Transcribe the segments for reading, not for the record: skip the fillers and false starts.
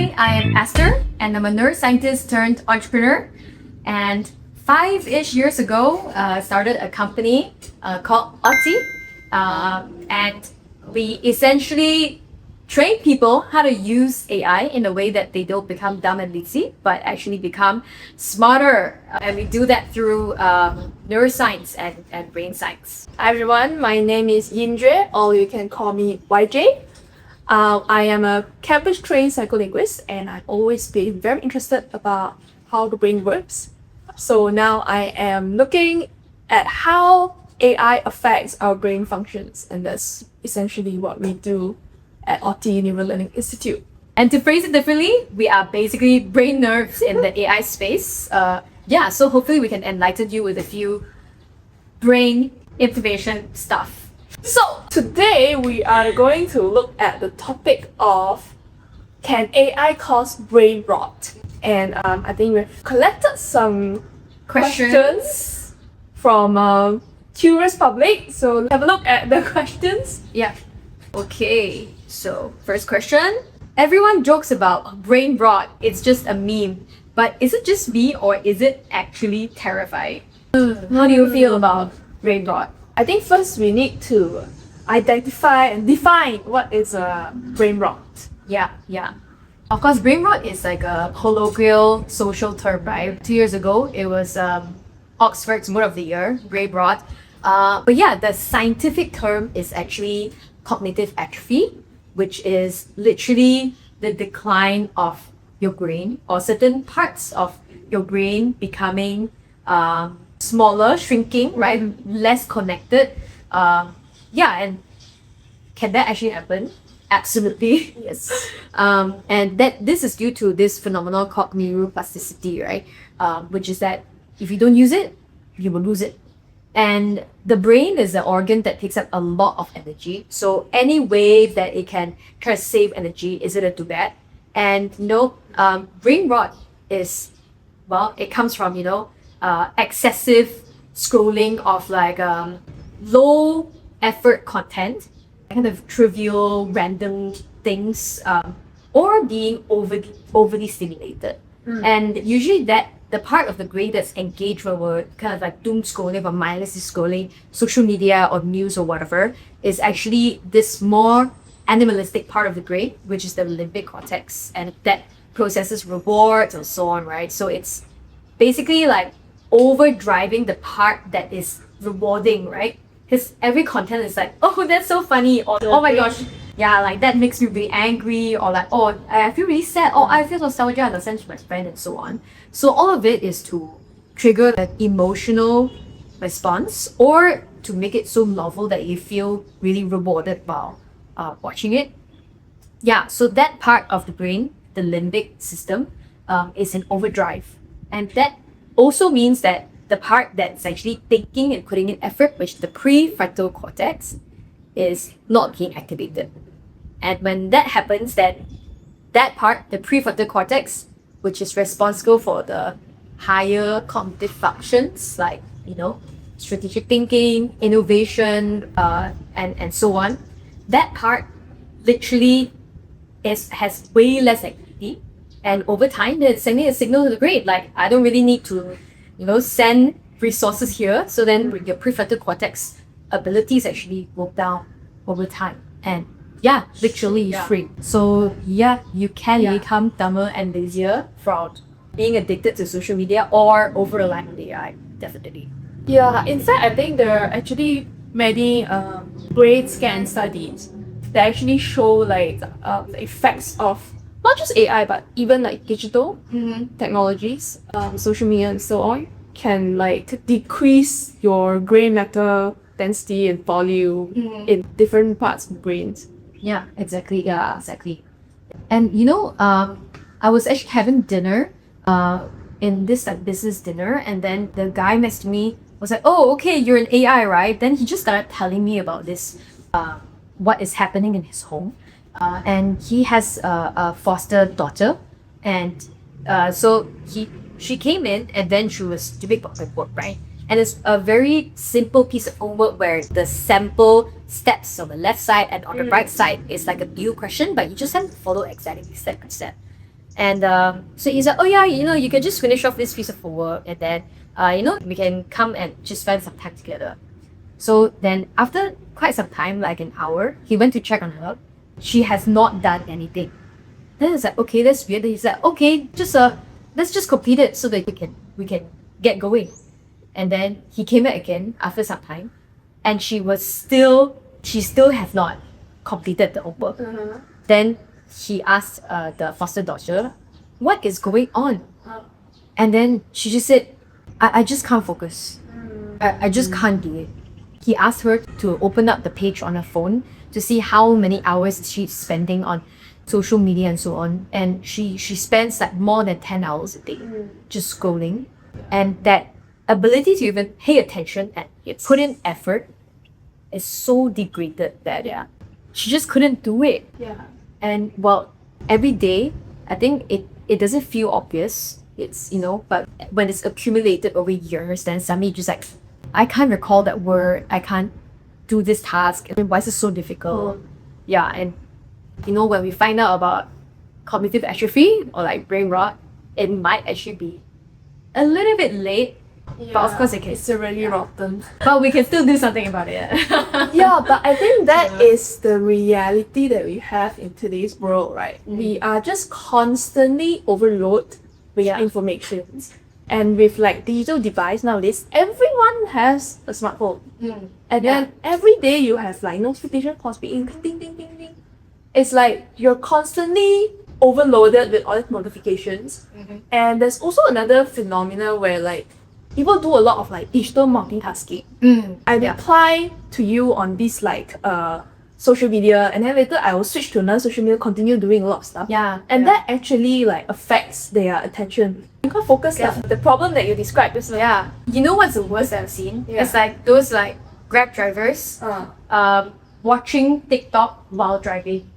Hi, I am Esther, and I'm a neuroscientist turned entrepreneur. And 5-ish years ago, started a company called Oti, and we essentially train people how to use AI in a way that they don't become dumb and lazy, but actually become smarter. And we do that through neuroscience and brain science. Hi everyone, my name is Yindre, or you can call me YJ. I am a campus-trained psycholinguist, and I've always been very interested about how the brain works. So now I am looking at how AI affects our brain functions, and that's essentially what we do at Oti Neural Learning Institute. And to phrase it differently, we are basically brain nerds in the AI space. So hopefully we can enlighten you with a few brain information stuff. So today we are going to look at the topic of, can AI cause brain rot? And I think we've collected some questions from curious public. So have a look at the questions. Yeah. Okay, so first question. Everyone jokes about brain rot. It's just a meme. But is it just me, or is it actually terrifying? How do you feel about brain rot? I think first we need to identify and define what is a brain rot. Yeah. Of course, brain rot is like a colloquial social term, right? 2 years ago, it was Oxford's Word of the Year, brain rot. But yeah, the scientific term is actually cognitive atrophy, which is literally the decline of your brain or certain parts of your brain becoming smaller, shrinking, right? Less connected. And can that actually happen? Absolutely. Yes. And that this is due to this phenomenon called neuroplasticity, right? Which is that if you don't use it, you will lose it. And the brain is an organ that takes up a lot of energy. So any way that it can try to save energy is either too bad. And brain rot is, it comes from, excessive scrolling of low effort content, kind of trivial, random things, or being overly stimulated. And usually the part of the brain that's engaged when we're kind of like doom scrolling or mindlessly scrolling social media or news or whatever is actually this more animalistic part of the brain, which is the limbic cortex, and that processes rewards and so on, right? So it's basically like overdriving the part that is rewarding, right? Because every content is like, oh, that's so funny, or oh my gosh, yeah, like that makes me really angry, or like, oh, I feel really sad, or I feel nostalgia and a sense of my friend, and so on. So all of it is to trigger an emotional response, or to make it so novel that you feel really rewarded while watching it. Yeah, so that part of the brain, the limbic system, is in overdrive, and that also means that the part that's actually thinking and putting in effort, which the prefrontal cortex, is not being activated. And when that happens, then that part, the prefrontal cortex, which is responsible for the higher cognitive functions like, strategic thinking, innovation, and so on, that part literally has way less activity. And over time, it's sending a signal to the brain, like, I don't really need to send resources here. So then your prefrontal cortex abilities actually go down over time. And literally shrink. So you can become dumber and lazier from being addicted to social media or over relying on AI, definitely. Yeah, in fact, I think there are actually many brain scan studies that actually show the effects of not just AI, but even digital technologies, social media and so on, can decrease your gray matter density and volume in different parts of the brain. Yeah, exactly. And I was actually having dinner in this business dinner, and then the guy next to me was like, oh, okay, you're an AI, right? Then he just started telling me about this, what is happening in his home. And he has a foster daughter, and so she came in, and then she was doing work, right? And it's a very simple piece of homework where the sample steps on the left side and on the right side is like a new question, but you just have to follow exactly step by step. And so he's like, oh yeah, you can just finish off this piece of work, and then we can come and just spend some time together. So then after quite some time, like an hour, he went to check on her. She has not done anything. Then it's like, okay, that's weird. Then he's like, okay, just let's just complete it so that we can get going. And then he came back again after some time, and she still has not completed the homework. Then he asked the foster daughter, what is going on? And then she just said, I just can't focus. I just can't do it. He asked her to open up the page on her phone to see how many hours she's spending on social media and so on. And she spends like more than 10 hours a day just scrolling. And that ability to even pay attention and put in effort is so degraded that she just couldn't do it. Yeah. And well, every day, I think it doesn't feel obvious. It's, but when it's accumulated over years, then suddenly just like, I can't recall that word. I can't do this task. I mean, why is it so difficult? Yeah, and when we find out about cognitive atrophy or like brain rot, it might actually be a little bit late. But of course it can. It's really rotten. But we can still do something about it. Yeah, but I think that is the reality that we have in today's world, right? We are just constantly overloaded with information. And with like digital device nowadays, everyone has a smartphone. And then every day you have like notification calls being ding ding ding ding ding. It's like you're constantly overloaded with all these notifications. And there's also another phenomena where like people do a lot of like digital multitasking. I reply to you on this like social media, and then later I will switch to another social media, continue doing a lot of stuff. And that actually like affects their attention. You can't focus. The problem that you described is You know what's the worst I've seen? It's like those like Grab drivers watching TikTok while driving.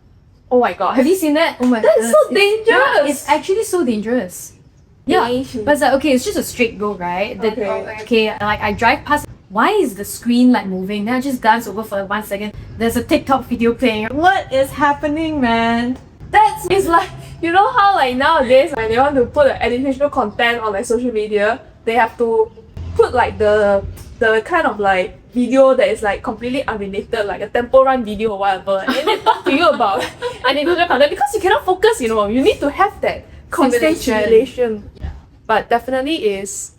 oh my god. Have you seen that? Oh my god. That's so dangerous. It's actually so dangerous. Yeah. But it's like, okay, it's just a straight road, right? Okay, like I drive past. Why is the screen like moving? Then I just glance over for 1 second. There's a TikTok video playing. What is happening, man? It's like, you know how like nowadays when they want to put like educational content on like social media, they have to put like the kind of like video that is like completely unrelated, like a tempo run video or whatever, and then they talk to you about educational content because you cannot focus, you need to have that constant stimulation. But definitely is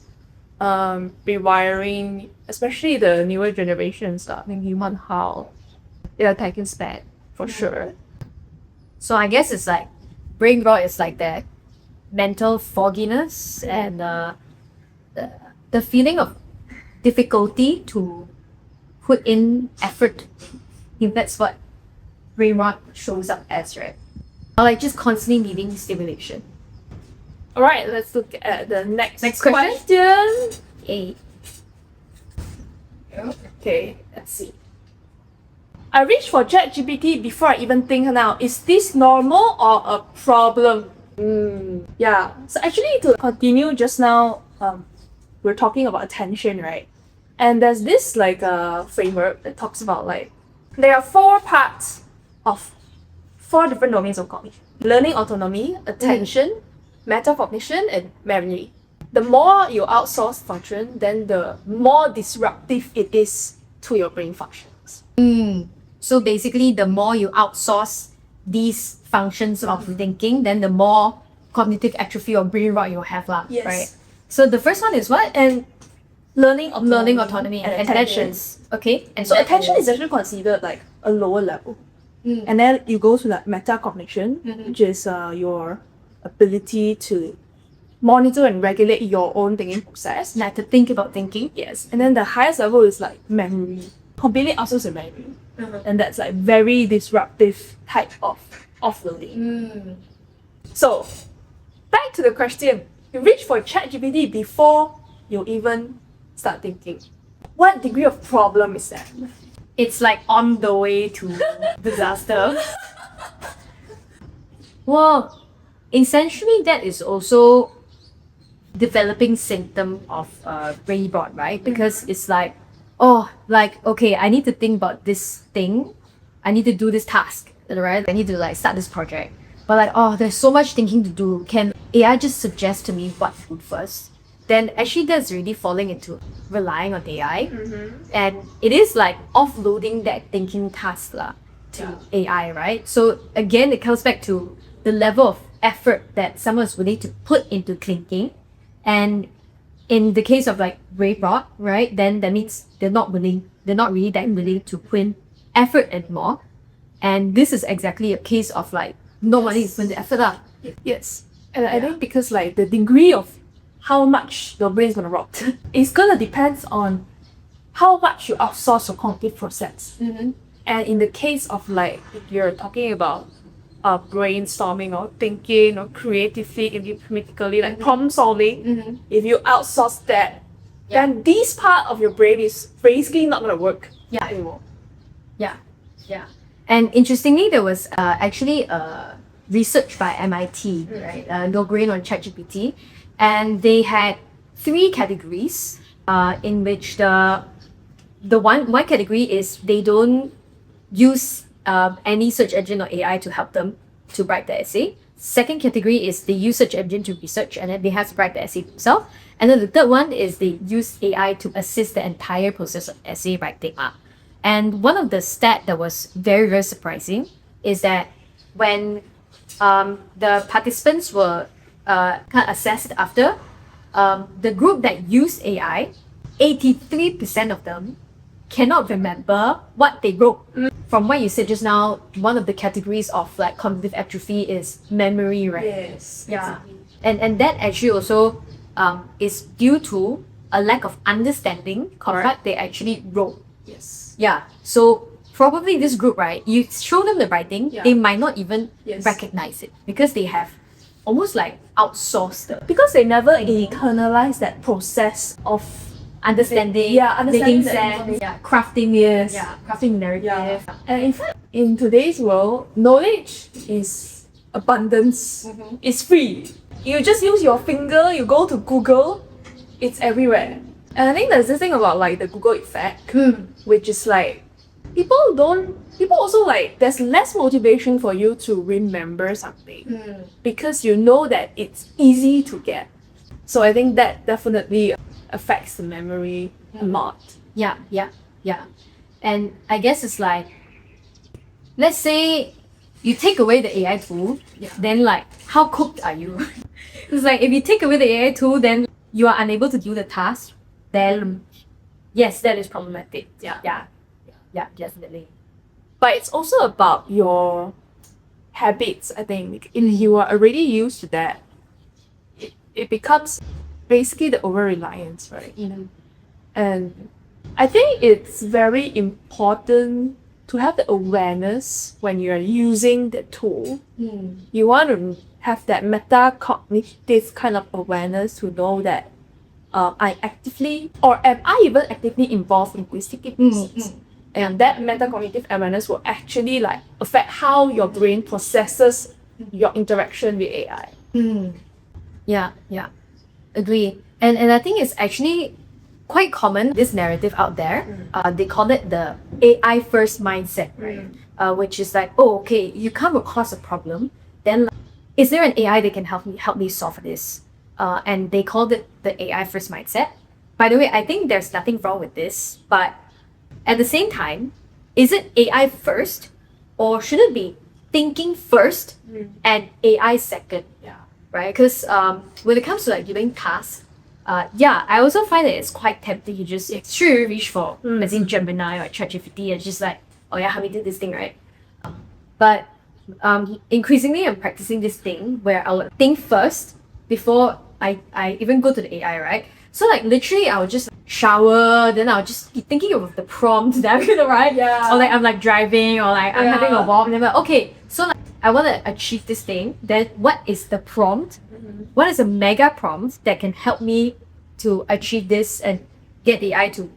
rewiring, especially the newer generations, in human how their attention span for sure. So I guess it's like brain rot is like that mental fogginess and the feeling of difficulty to put in effort. I think that's what brain rot shows up as, right? Or like just constantly needing stimulation. Alright, let's look at the next question. Hey. Okay, let's see. I reached for ChatGPT before I even think now. Is this normal or a problem? Yeah. So actually, to continue just now, we're talking about attention, right? And there's this like framework that talks about like there are 4 parts of 4 different domains of cognition: learning autonomy, attention, metacognition, and memory. The more you outsource function, then the more disruptive it is to your brain functions. So basically, the more you outsource these functions of thinking, then the more cognitive atrophy or brain rot you'll have, Yes. right? So the first one is what? And Learning autonomy and attention. Okay. And So attention is actually considered like a lower level. And then you go to like metacognition, which is your ability to monitor and regulate your own thinking process. like to think about thinking. Yes. And then the highest level is like memory. Completely outsource your memory. And that's like very disruptive type of offloading. So back to the question. You reach for ChatGPT before you even start thinking. What degree of problem is that? It's like on the way to disaster. Well, essentially that is also developing symptom of brain rot, right? Because it's like, okay, I need to think about this thing. I need to do this task, right? I need to like start this project. but like, oh, there's so much thinking to do. Can AI just suggest to me what food first? Then actually that's really falling into relying on AI. And it is like offloading that thinking task lah to AI, right? So again, it comes back to the level of effort that someone is willing to put into thinking. And in the case of like Braybot, right, then that means they're not really that willing to put in effort and more. And this is exactly a case of like nobody is putting the effort up. Yes. And I think because like the degree of how much your brain is gonna rot, it's gonna depend on how much you outsource your cognitive process. And in the case of like if you're talking about brainstorming or thinking or creatively, critically, like problem solving, if you outsource that, then this part of your brain is basically not gonna work anymore. Yeah. And interestingly, there was actually research by MIT, right? No Grain on ChatGPT, and they had 3 categories in which the one category is they don't use any search engine or AI to help them to write the essay. Second category is they use search engine to research and then they have to write the essay themselves. And then the third one is they use AI to assist the entire process of essay writing up. And one of the stat that was very, very surprising is that when the participants were kind of assessed after, the group that used AI, 83% of them cannot remember what they wrote. From what you said just now, one of the categories of like cognitive atrophy is memory, right? Yes. Yeah. And that actually also is due to a lack of understanding of what they actually wrote. Yes. Yeah. So probably this group, right, you show them the writing, they might not even recognize it because they have almost like outsourced it. Because they never internalize that process of Understanding, understanding making sense, crafting crafting narrative. And in fact, in today's world, knowledge is abundance. It's free. You just use your finger, you go to Google, it's everywhere. And I think there's this thing about like the Google effect, which is like people also like there's less motivation for you to remember something because you know that it's easy to get. So I think that definitely affects the memory a lot. Yeah. And I guess it's like, let's say you take away the AI tool, then like how cooked are you? It's like if you take away the AI tool, then you are unable to do the task, then yes, that is problematic. Yeah, definitely. But it's also about your habits, I think. If you are already used to that, it becomes basically the over-reliance, right? And I think it's very important to have the awareness when you're using the tool. You want to have that metacognitive kind of awareness to know that I actively, or am I even actively involved in linguistic process? And that metacognitive awareness will actually like affect how your brain processes your interaction with AI. Yeah. Agree. And I think it's actually quite common, this narrative out there. They call it the AI first mindset, right? Which is like, oh, okay, you come across a problem, then like, is there an AI that can help me solve this? And they called it the AI first mindset. By the way, I think there's nothing wrong with this, but at the same time, is it AI first or should it be thinking first and AI second? Right? Because when it comes to like doing tasks, I also find that it's quite tempting to just reach for, as in Gemini or ChatGPT, and just like, oh yeah, help me do this thing, right? But increasingly, I'm practicing this thing where I would think first before I even go to the AI, right? So like literally, I would just shower, then I'll just be thinking of the prompt that I'm gonna write, or like I'm like driving, or like I'm having a walk, and then I'm like, okay, so like I want to achieve this thing, then what is the prompt? What is a mega prompt that can help me to achieve this and get the AI to,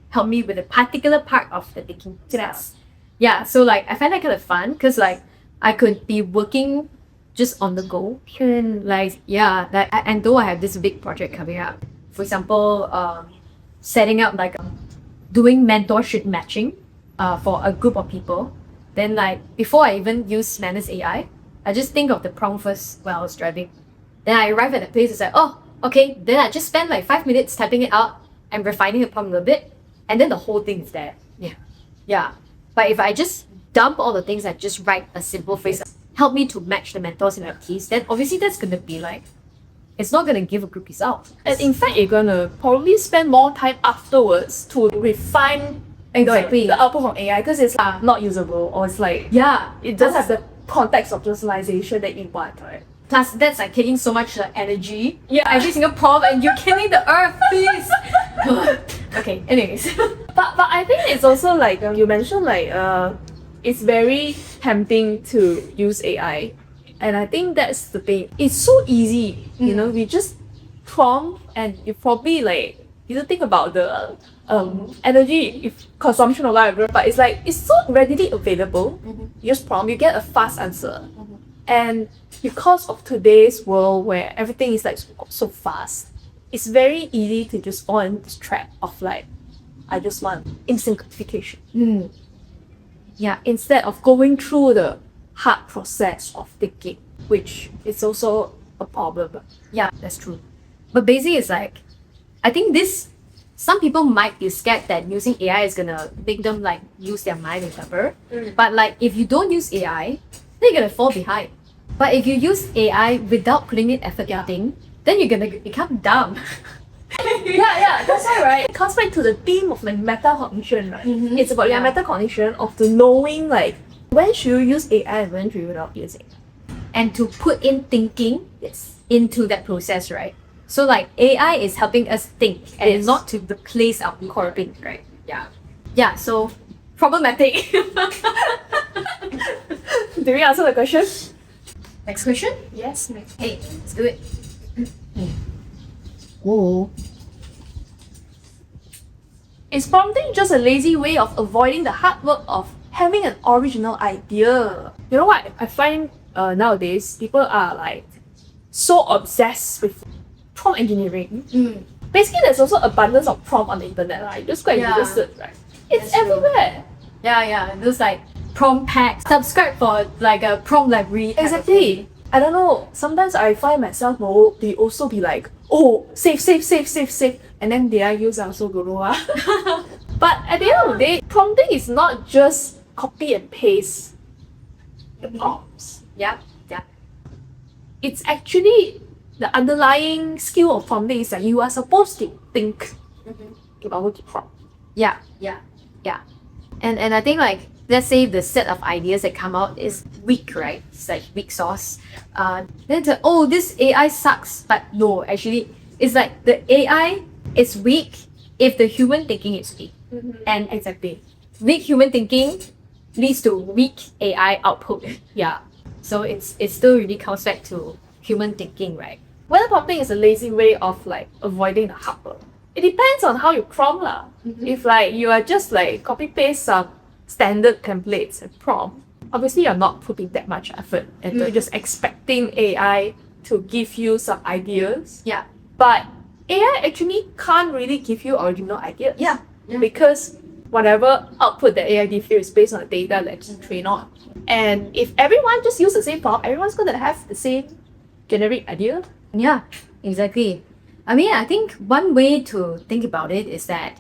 help me with a particular part of the thinking process? Yeah, so like I find that kind of fun because like I could be working just on the go. And like, and though I have this big project coming up, for example, setting up like doing mentorship matching for a group of people. Then like before I even use Manus AI, I just think of the prompt first while I was driving. Then I arrive at the place, it's like, oh, okay. Then I just spend like 5 minutes typing it out and refining the prompt a little bit, and then the whole thing is there. Yeah. Yeah. But if I just dump all the things, I just write a simple phrase, help me to match the mentor similarities, then obviously that's gonna be like, it's not gonna give a good result. And in fact, you're gonna probably spend more time afterwards to refine Exactly. the output from AI because it's not usable, or it's like Yeah. it doesn't have the context of personalization that you want, right? Plus, that's like taking so much energy. Yeah. Every single prompt, and you're killing the earth, please. Okay, anyways. But I think it's also like you mentioned, like it's very tempting to use AI, and I think that's the thing. It's so easy, you know. We just prompt, and you probably like you don't think about the energy if consumption or whatever. But it's like it's so readily available. You just prompt, you get a fast answer, and because of today's world where everything is like so fast, it's very easy to just fall into this trap of like, I just want instant gratification. Yeah. Instead of going through the hard process of thinking, which is also a problem. Yeah, that's true. But basically, it's like, I think some people might be scared that using AI is gonna make them like use their mind and whatever. But like, if you don't use AI, then you're gonna fall behind. But if you use AI without putting in effort in thing, then you're gonna become dumb. Yeah, that's all right. It comes back to the theme of like metacognition, right? It's about Yeah. metacognition of the knowing like when should you use AI and when should you not use it. And to put in thinking into that process, right? So like AI is helping us think and Yes. not to replace our core think, right? Yeah. Yeah, so problematic. Did we answer the question? Next question? Yes, next. Hey, let's do it. Oh. Is prompting just a lazy way of avoiding the hard work of having an original idea? You know what? I find nowadays people are like so obsessed with prompt engineering. Basically, there's also abundance of prompt on the internet, right? Just go and Yeah. Google search, right? It's That's true. everywhere. Yeah, those like prompt packs. Subscribe for like a prompt library. type of thing. Exactly. I don't know. Sometimes I find myself they also be like, oh, save, and then their use I also don't know. But at the end of the day, prompting is not just copy and paste the prompts. Yeah. It's actually the underlying skill of prompting is that you are supposed to think about what you prompt. Yeah. And I think like, let's say the set of ideas that come out is weak, right? It's like weak sauce. Then it's like, oh, this AI sucks. But no, actually, it's like the AI is weak if the human thinking is weak. And Exactly. weak human thinking leads to weak AI output. Yeah. So it still really comes back to human thinking, right? Whether prompting is a lazy way of like avoiding the hard work, it depends on how you prompt lah. If like you are just like copy paste some standard templates and prompt, obviously you're not putting that much effort and you're just expecting AI to give you some ideas. Yeah. But AI actually can't really give you original ideas. Yeah. Because whatever output that AI gives you is based on the data that's trained on. And if everyone just use the same prompt, everyone's gonna have the same generic idea. Yeah, exactly. I mean, I think one way to think about it is that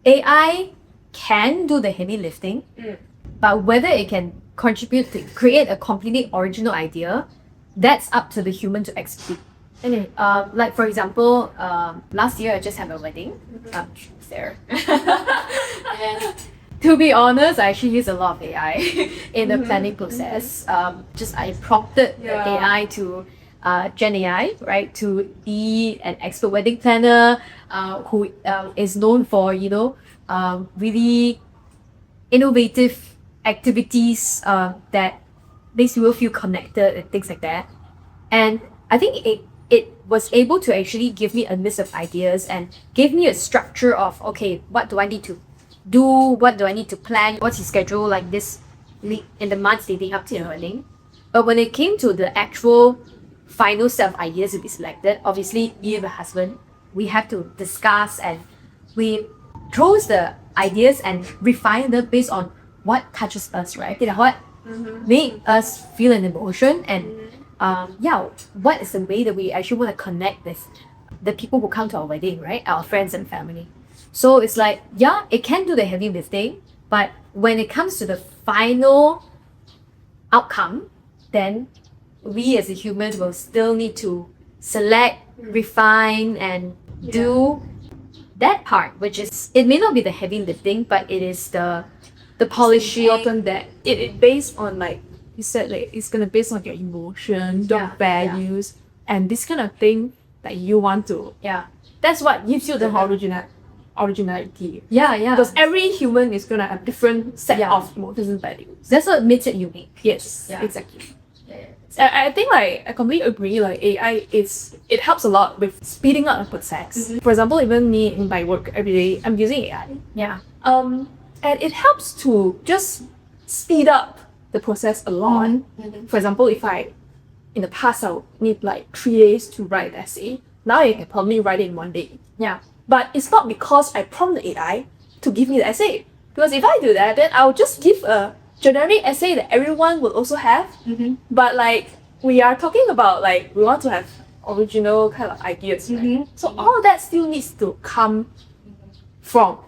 AI can do the heavy lifting, but whether it can contribute to create a completely original idea, that's up to the human to execute. Anyway, like for example, last year I just had a wedding. She's there. And to be honest, I actually use a lot of AI in the planning process. Just I prompted the Yeah. AI to Gen AI, right, to be an expert wedding planner who is known for, really innovative activities that makes people feel connected and things like that. And I think it was able to actually give me a list of ideas and gave me a structure of, okay, what do I need to do? What do I need to plan? What's the schedule like this in the months leading up to the wedding? But when it came to the actual final set of ideas to be selected, obviously me and my husband, we have to discuss and we chose the ideas and refine them based on what touches us, right? What make us feel an emotion, and what is the way that we actually want to connect with the people who come to our wedding, right? Our friends and family. So it's like, yeah, it can do the heavy lifting, but when it comes to the final outcome, then we as a human will still need to select, refine, and do that part, which is, it may not be the heavy lifting, but it is the polishing. Important that it based on, like you said, like it's gonna based on your emotion, your Yeah, values, and this kind of thing that you want to. Yeah. That's what gives you the originality. Yeah, yeah. Because every human is gonna have different set Yeah. of emotions and values. That's what makes it unique. Yes, Yeah. exactly. I think like I completely agree. Like AI it helps a lot with speeding up the process. For example, even me in my work every day, I'm using AI. Yeah. And it helps to just speed up the process a lot. For example, if I in the past I would need like 3 days to write an essay, now I can probably write it in 1 day. Yeah. But it's not because I prompt the AI to give me the essay. Because if I do that, then I'll just give a generic essay that everyone will also have. But like we are talking about, like we want to have original kind of ideas, right? So all of that still needs to come from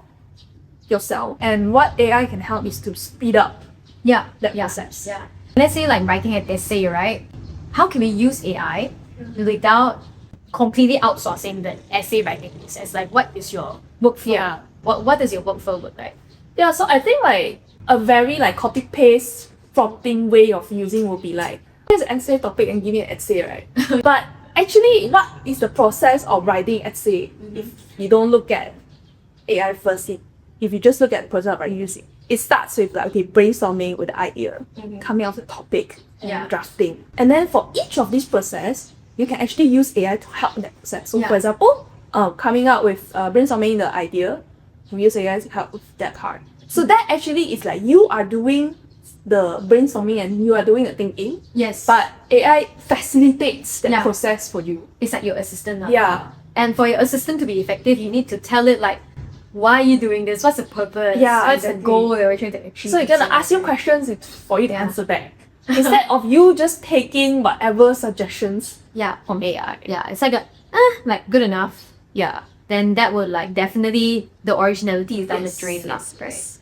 yourself. And what AI can help is to speed up Yeah. that Yeah. process. Yeah. Let's say like writing an essay, right? How can we use AI without completely outsourcing the essay writing process? Like, what is your workflow? Yeah. What does your workflow look like? Yeah, so I think like a very like copy paste prompting way of using will be like, here's an essay topic and give me an essay, right? But actually, what is the process of writing essay if you don't look at AI first? If you just look at the process of writing using, it starts with like, okay, brainstorming with the idea, coming up with the topic, Yeah. drafting. And then for each of these process, you can actually use AI to help in that process. So Yeah. for example, coming up with brainstorming the idea, we use AI to help with that part. So that actually is like you are doing the brainstorming and you are doing the thinking, Yes. but AI facilitates that Yeah. process for you. it's like your assistant now. Yeah. And for your assistant to be effective, you need to tell it like, why are you doing this? What's the purpose? Yeah, What's exactly. the goal that we're trying to achieve? So you're gonna ask you questions for you to Yeah. answer back. Instead of you just taking whatever suggestions Yeah. from AI. Yeah. It's like like good enough. Yeah. Then that would like definitely the originality is down the drain now, right?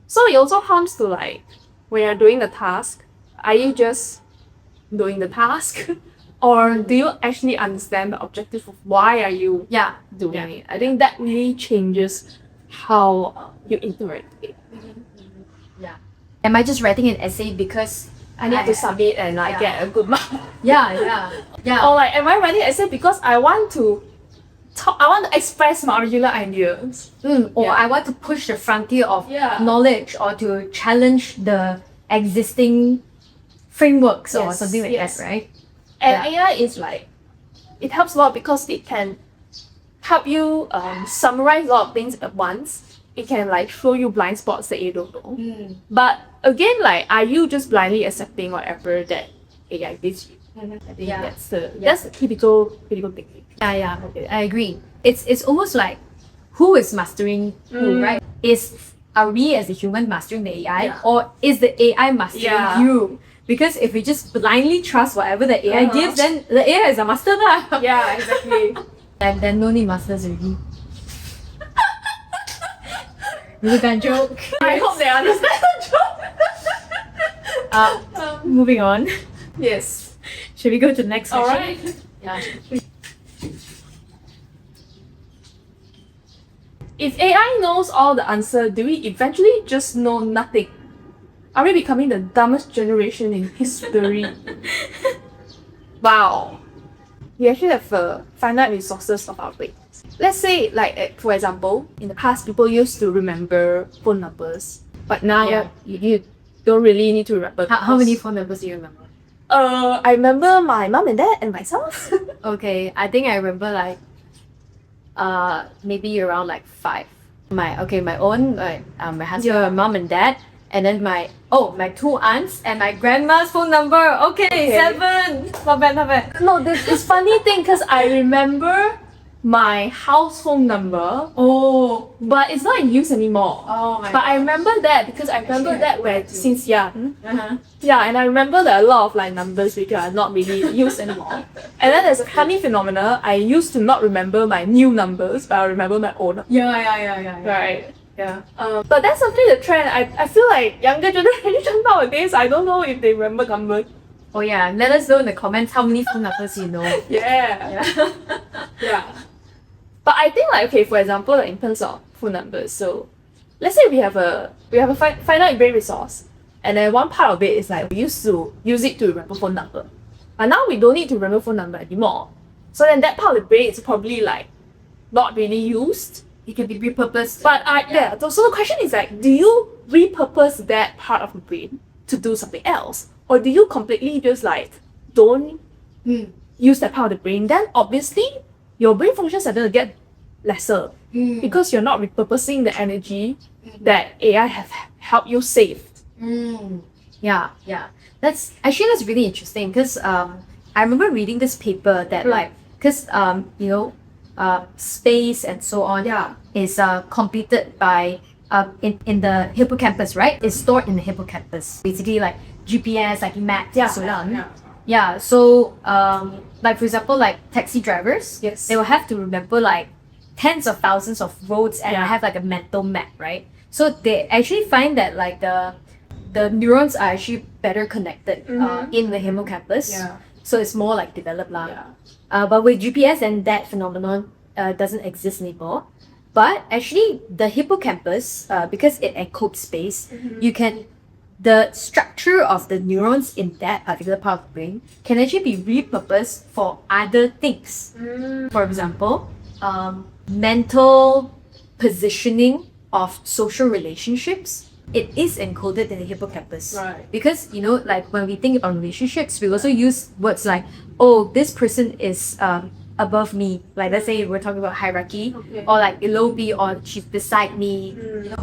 So it also comes to like when you're doing the task, are you just doing the task? Or do you actually understand the objective of why are you Yeah. doing it? I think that really changes how you interact with it. Yeah. Am I just writing an essay because I need to submit and like Yeah. get a good mark. Yeah, yeah. Yeah. Or like, am I writing an essay because I want to express my original ideas? Or Yeah. I want to push the frontier of Yeah. knowledge or to challenge the existing frameworks or Yes, something like yes. that, right? And Yeah. AI is like, it helps a lot because it can help you summarize a lot of things at once. It can like show you blind spots that you don't know. But again, like, are you just blindly accepting whatever that AI gives you? I think Yeah. that's the critical thinking. Yeah, yeah. I agree. It's almost like who is mastering who, right? Are we as a human mastering the AI, Yeah. or is the AI mastering Yeah. you? Because if we just blindly trust whatever the AI gives, then the AI is a master lah. Yeah, exactly. And then no need masters already. You can joke. I hope they understand the joke. Moving on. Yes. Should we go to the next All section? right. Yeah. If AI knows all the answer, do we eventually just know nothing? Are we becoming the dumbest generation in history? Wow. We actually have finite resources of our brains. Let's say, like, for example, in the past, people used to remember phone numbers, but now Yeah. you don't really need to remember. How many because- phone numbers do you remember? I remember my mom and dad and myself. Okay, I think I remember like maybe around like 5. My own, like my husband, my mom and dad, and then my 2 aunts and my grandma's phone number. Okay, 7. Not bad, not bad. No, this funny thing because I remember my house phone number, Oh. but it's not in use anymore. Oh my But I remember that because I remember Actually, I that forgot when too. since young. Uh-huh. Yeah, and I remember that a lot of like numbers which are not really used anymore. And then there's a funny phenomena. I used to not remember my new numbers, but I remember my old numbers. Yeah. Right. Yeah. But that's something the trend. I feel like younger generation nowadays, I don't know if they remember numbers. Oh yeah. Let us know in the comments how many phone numbers you know. Yeah. Yeah. Yeah. But I think like okay, for example, like in terms of phone numbers, so let's say we have a finite brain resource, and then one part of it is like we used to use it to remember phone number, but now we don't need to remember phone number anymore. So then that part of the brain is probably like not really used. It can be repurposed. But so the question is like, do you repurpose that part of the brain to do something else, or do you completely just like don't use that part of the brain? Then obviously your brain functions are going to get lesser because you're not repurposing the energy that AI have helped you save. Yeah. That's really interesting because I remember reading this paper that like because space and so on is completed by in the hippocampus, right? It's stored in the hippocampus. Basically like GPS, like maps, so on. Yeah, so like for example, like taxi drivers, Yes. they will have to remember like tens of thousands of roads and have like a mental map, right? So they actually find that like the neurons are actually better connected in the hippocampus. So it's more like developed lah. But with GPS and that phenomenon doesn't exist anymore. But actually the hippocampus, because it encodes space, the structure of the neurons in that particular part of the brain can actually be repurposed for other things. For example, mental positioning of social relationships. It is encoded in the hippocampus. Right. Because, like when we think about relationships, we also use words like, oh, this person is above me. Like let's say we're talking about hierarchy, or like below me, or she's beside me.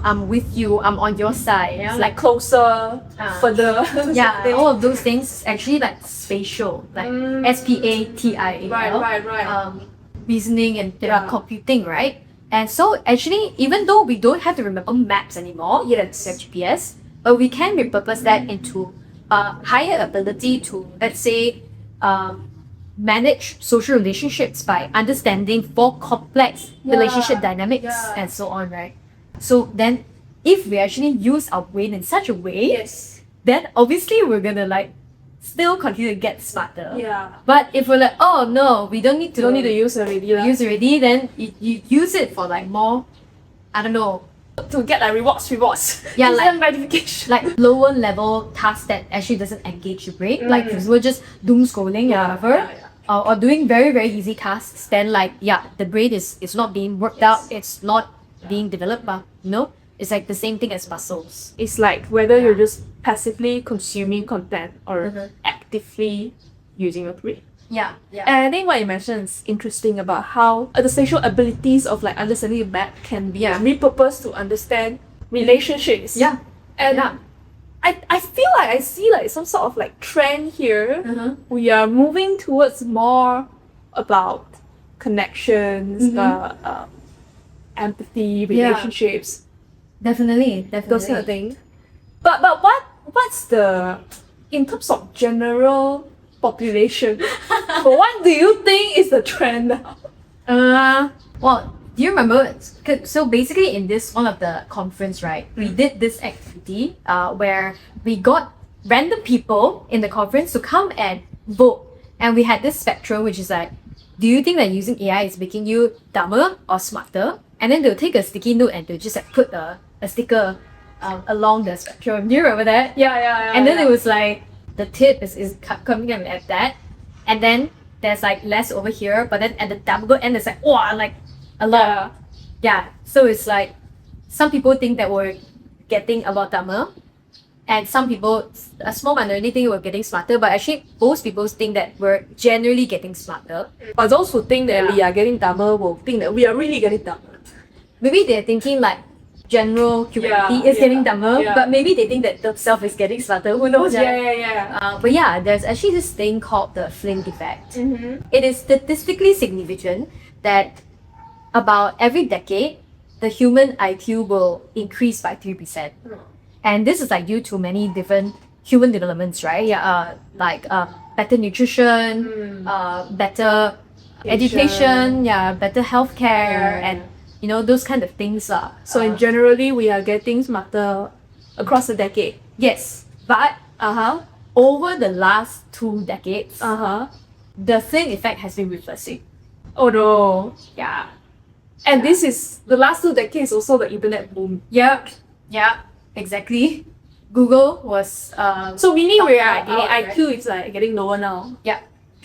I'm with you, I'm on your side. It's like closer, further. Yeah, all of those things actually like spatial, like SPATIAL. Right. Reasoning and computing, right? And so actually, even though we don't have to remember maps anymore, it's GPS, but we can repurpose that into a higher ability to, let's say, manage social relationships by understanding more complex relationship dynamics and so on, right? So then, if we actually use our brain in such a way, then obviously we're gonna like still continue to get smarter. But if we're like, oh no, we don't need to use already. use already, then you use it for like more, I don't know, To get like rewards. Yeah, Instant gratification. like lower level tasks that actually doesn't engage your brain. Like if we're just doom scrolling or whatever. Or doing very, very easy tasks, then like the brain is not being worked out, it's not being developed, but it's like the same thing as muscles. It's like whether you're just passively consuming content or actively using your brain. Yeah. And I think what you mentioned is interesting about how the spatial abilities of like understanding a map can be repurposed to understand relationships. And I feel like I see like some sort of like trend here. We are moving towards more about connections, empathy, relationships, Definitely. those kind of things. But what's the, in terms of general population, what do you think is the trend now? Well, do you remember? So basically, in this one of the conference, right, we did this activity where we got random people in the conference to come and vote, and we had this spectrum, which is like, do you think that using AI is making you dumber or smarter? And then they'll take a sticky note and they'll just like put a sticker along the spectrum. Do you remember that? Yeah. And then it was like the tip is coming in at that, and then there's like less over here, but then at the double end it's like like a lot. So it's like some people think that we're getting a lot dumber, and some people, a small minority, think we're getting smarter, but actually most people think that we're generally getting smarter. But those who think that we are getting dumber will think that we are really getting dumber. Maybe they're thinking like general humanity is getting dumber, but maybe they think that themselves is getting smarter. Who knows, right? But there's actually this thing called the Flynn effect. It is statistically significant that about every decade, the human IQ will increase by 3%. And this is like due to many different human developments, right? Yeah, better nutrition, better education, yeah, better healthcare, and those kind of things. So in generally, we are getting smarter across the decade. Yes, but over the last 2 decades, the same effect has been reversing. Oh no. Yeah. And this is the last 2 decades also the internet boom. Yeah, exactly. Google was So meaning we are talking about our it, right? IQ is like getting lower now Yeah,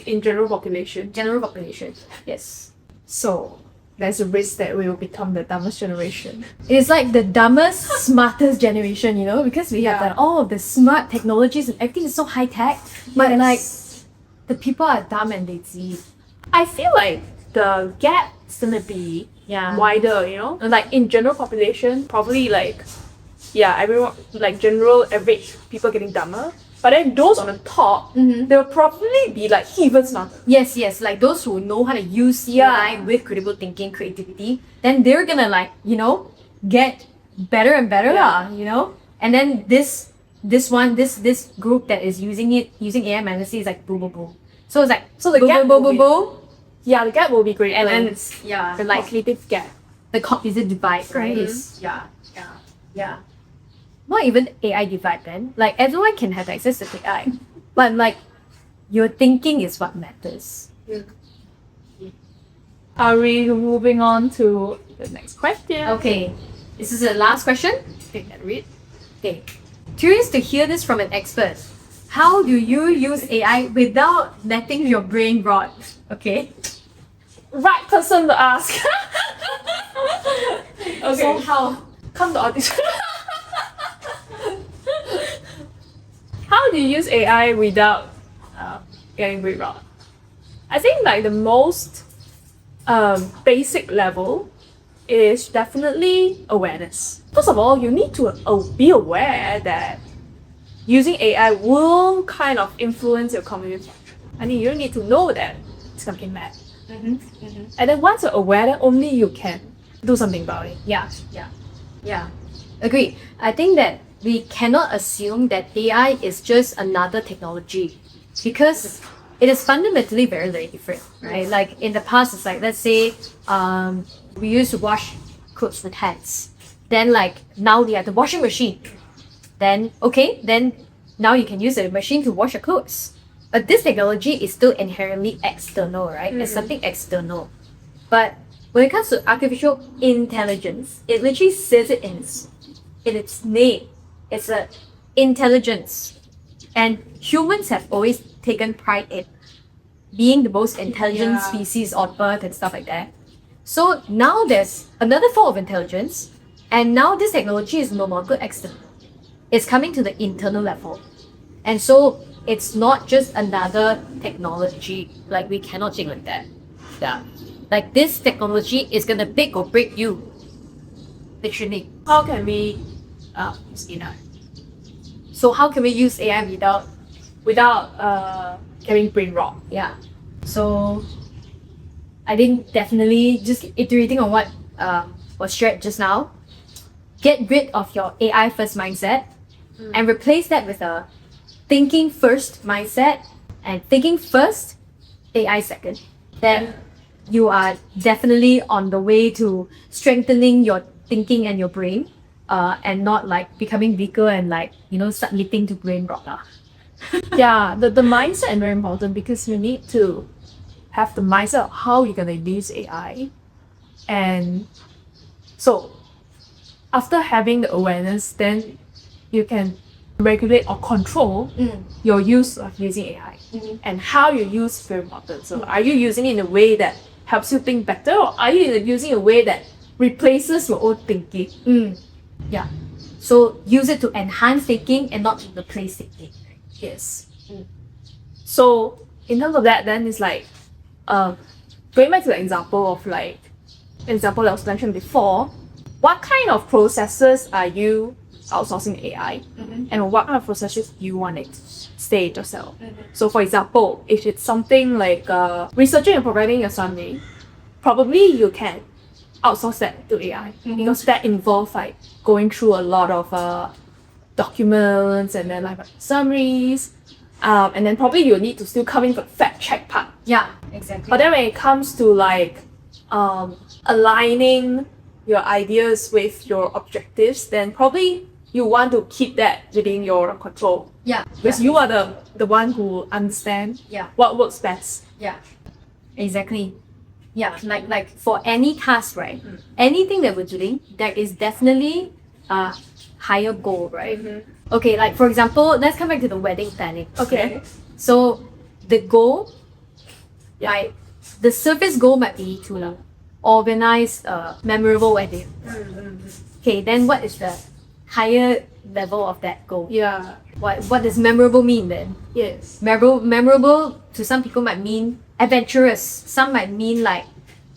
in general population. general population. Yes. So there's a risk that we will become the dumbest generation. It's like the dumbest, smartest generation, because we have Yeah. all of the smart technologies and everything is so high tech. But like the people are dumb and lazy. I feel like the gap's gonna be Yeah. wider, Like in general population, probably like everyone like general average people getting dumber. But then those on the top, they'll probably be like even smarter. Yes, like those who know how to use AI with critical thinking, creativity, then they're gonna get better and better, And then this group that is using AI manually is like boom boom boom. So it's like So the boom, gap boom, will boom, be- boom, boom, Yeah, the gap will be great. and then it's the cognitive gap. the cognitive divide, right? Is not even AI divide then. Like everyone can have access to AI. But like your thinking is what matters. Are we moving on to the next question? Okay. This is the last question. Okay, can read. Okay. Curious to hear this from an expert. How do you use AI without letting your brain rot? Okay. Right person to ask. Okay. So how? Come to audition. How do you use AI without getting brain rot? I think like the most basic level is definitely awareness. First of all, you need to be aware that using AI will kind of influence your cognitive function. I mean, you need to know that it's gonna be mad. And then once you're aware, then only you can do something about it. Yeah. Agreed. I think that we cannot assume that AI is just another technology because it is fundamentally very, very different, right? Like in the past, it's like, let's say we used to wash clothes with hands. Then like now we have the washing machine. Then now you can use the machine to wash your clothes. But this technology is still inherently external, right? It's something external. But when it comes to artificial intelligence, it literally says it in its name. It's a intelligence. And humans have always taken pride in being the most intelligent species on Earth and stuff like that. So now there's another form of intelligence, and now this technology is no longer external. It's coming to the internal level. And so it's not just another technology. Like we cannot think like that. Yeah. Like this technology is gonna make or break you. Literally. How can we use AI So how can we use AI without getting brain rot? Yeah. So I think definitely just iterating on what was shared just now. Get rid of your AI first mindset and replace that with a thinking first mindset and thinking first, AI second. Then you are definitely on the way to strengthening your thinking and your brain, and not like becoming weaker and start leading to brain rot. Yeah, the mindset is very important because you need to have the mindset of how you're gonna use AI. And so after having the awareness, then you can regulate or control your use of using AI. And how you use is very important. So are you using it in a way that helps you think better, or are you using it in a way that replaces your own thinking? Yeah. So use it to enhance thinking and not to replace thinking. Yes. So in terms of that, then it's like going back to the example that was mentioned before. What kind of processes are you outsourcing AI, and what kind of processes do you want to stay it yourself? So for example, if it's something like researching and providing a summary, probably you can outsource that to AI because that involves like going through a lot of documents and then like summaries. And then probably you'll need to still come in for the fact check part. Yeah, exactly. But then when it comes to like aligning your ideas with your objectives, then probably you want to keep that within your control. yeah, Because you are the one who understand yeah, what works best. yeah, exactly. Yeah, like for any task, right? Anything that we're doing, there is definitely a higher goal, right? Okay, like for example, let's come back to the wedding planning. Okay. So the goal, right? The surface goal might be to organize a memorable wedding. Okay, then what is the higher level of that goal? Yeah. What does memorable mean then? Yes. Memorable to some people might mean adventurous. Some might mean like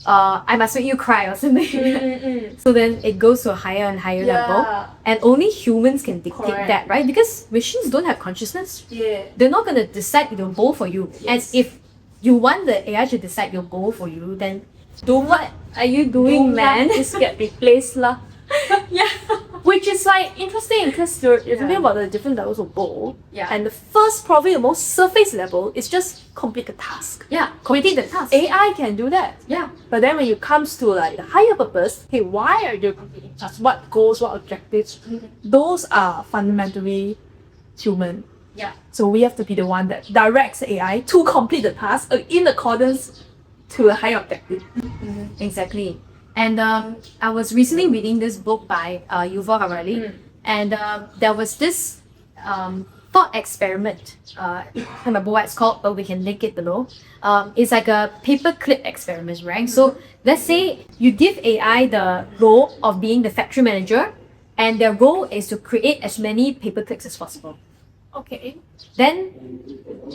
I must make you cry or something. So then it goes to a higher and higher level. And only humans can dictate Correct. that, right? Because machines don't have consciousness. Yeah. They're not gonna decide your goal for you. Yes. And if you want the AI to decide your goal for you, then what are you doing, man? Just get replaced lah. Yeah. Which is like interesting because you're talking about the different levels of goal. Yeah. And the first, probably the most surface level, is just complete the task. Yeah, complete the task. AI can do that. Yeah. But then when it comes to like the higher purpose, hey, why are you completing tasks? What goals, what objectives? Those are fundamentally human. Yeah. So we have to be the one that directs AI to complete the task in accordance to a higher objective. Exactly. And I was recently reading this book by Yuval Harari, and there was this thought experiment. I can't remember what it's called, but we can link it below. It's like a paperclip experiment, right? So let's say you give AI the role of being the factory manager, and their role is to create as many paperclips as possible. Okay. Then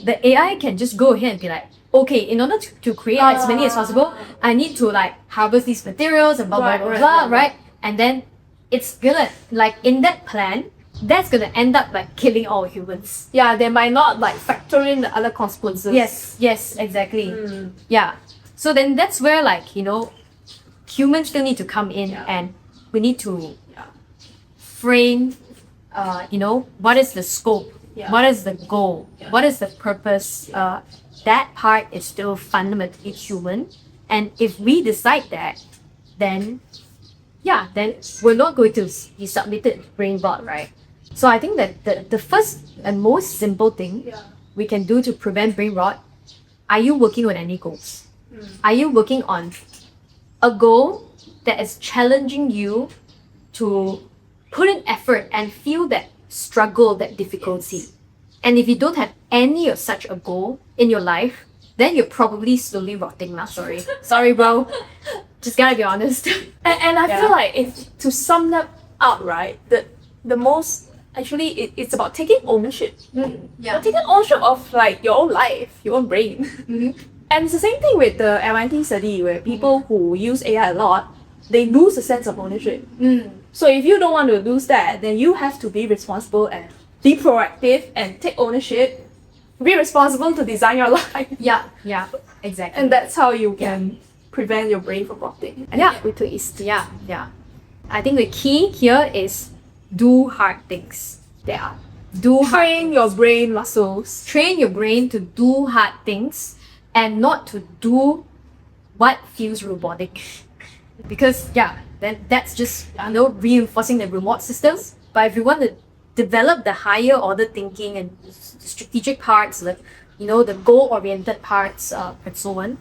the AI can just go ahead and be like, okay, in order to create as many as possible, I need to like harvest these materials and blah blah blah blah, right? And then it's gonna like in that plan, that's gonna end up like killing all humans. Yeah, they might not like factor in the other consequences. Yes, exactly. Yeah. So then that's where like, humans still need to come in and we need to frame what is the scope, what is the goal, what is the purpose. That part is still fundamentally human, and if we decide that, then we're not going to be submitted to BrainBot, right? So I think that the first and most simple thing we can do to prevent brain rot, are you working on any goals? Are you working on a goal that is challenging you to put in effort and feel that struggle, that difficulty? And if you don't have any of such a goal in your life, then you're probably slowly rotting now. Sorry, bro. Just gotta be honest. And I feel like if to sum that up, right, the most actually it's about taking ownership. You're taking ownership of like your own life, your own brain. And it's the same thing with the MIT study where people who use AI a lot, they lose a sense of ownership. So if you don't want to lose that, then you have to be responsible and be proactive and take ownership. Be responsible to design your life. Yeah, exactly. And that's how you can prevent your brain from rotting. And replaced. Yeah. I think the key here is do hard things. Train your brain muscles. Train your brain to do hard things and not to do what feels robotic. Because then that's just reinforcing the reward systems. But if you want to develop the higher order thinking and strategic parts, the goal-oriented parts, and so on,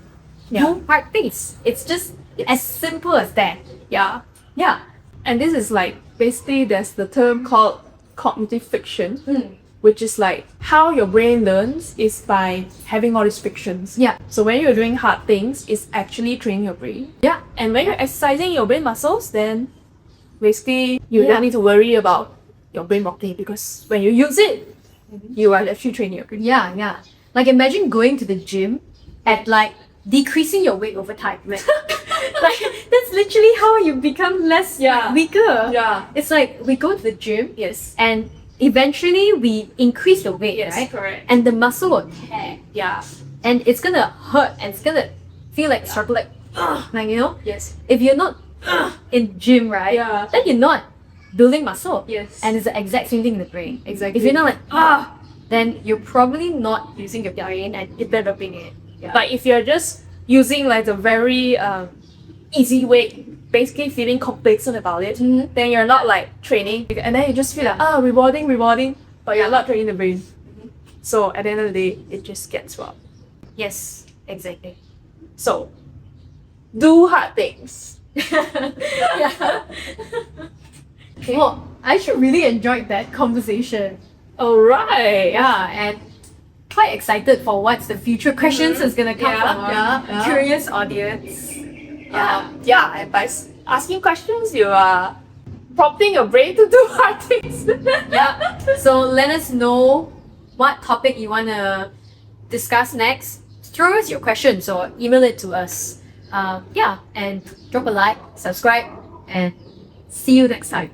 do hard things. It's just as simple as that. Yeah. And this is like basically there's the term called cognitive friction, which is like how your brain learns is by having all these frictions. Yeah. So when you're doing hard things, it's actually training your brain. Yeah. And when you're exercising your brain muscles, then basically you don't need to worry about your brain rotting because when you use it, you are actually training your brain. Yeah. Like imagine going to the gym and like decreasing your weight over time. Like that's literally how you become less weaker. Yeah. It's like we go to the gym, and eventually we increase the weight, right? Correct. And the muscle will tear. Yeah. And it's gonna hurt and it's gonna feel like struggle, like Yes. if you're not in gym, right? Yeah. Then you're not building muscle. Yes. And it's the exact same thing in the brain. Exactly. If you're not like, then you're probably not using your brain and developing it. Yeah. Like if you're just using like a very easy way, basically feeling complacent about it, then you're not like training, and then you just feel like rewarding, but you're not training the brain. So at the end of the day, it just gets wrong. Yes, exactly. So do hard things. Yeah. Well, I should really enjoyed that conversation. Alright. Yeah, and quite excited for what's the future questions is gonna come Yeah, from our yeah. curious audience. Yeah. And by asking questions, you are prompting your brain to do hard things. Yeah. So let us know what topic you wanna discuss next. Throw us your questions or email it to us. And drop a like, subscribe, and see you next time.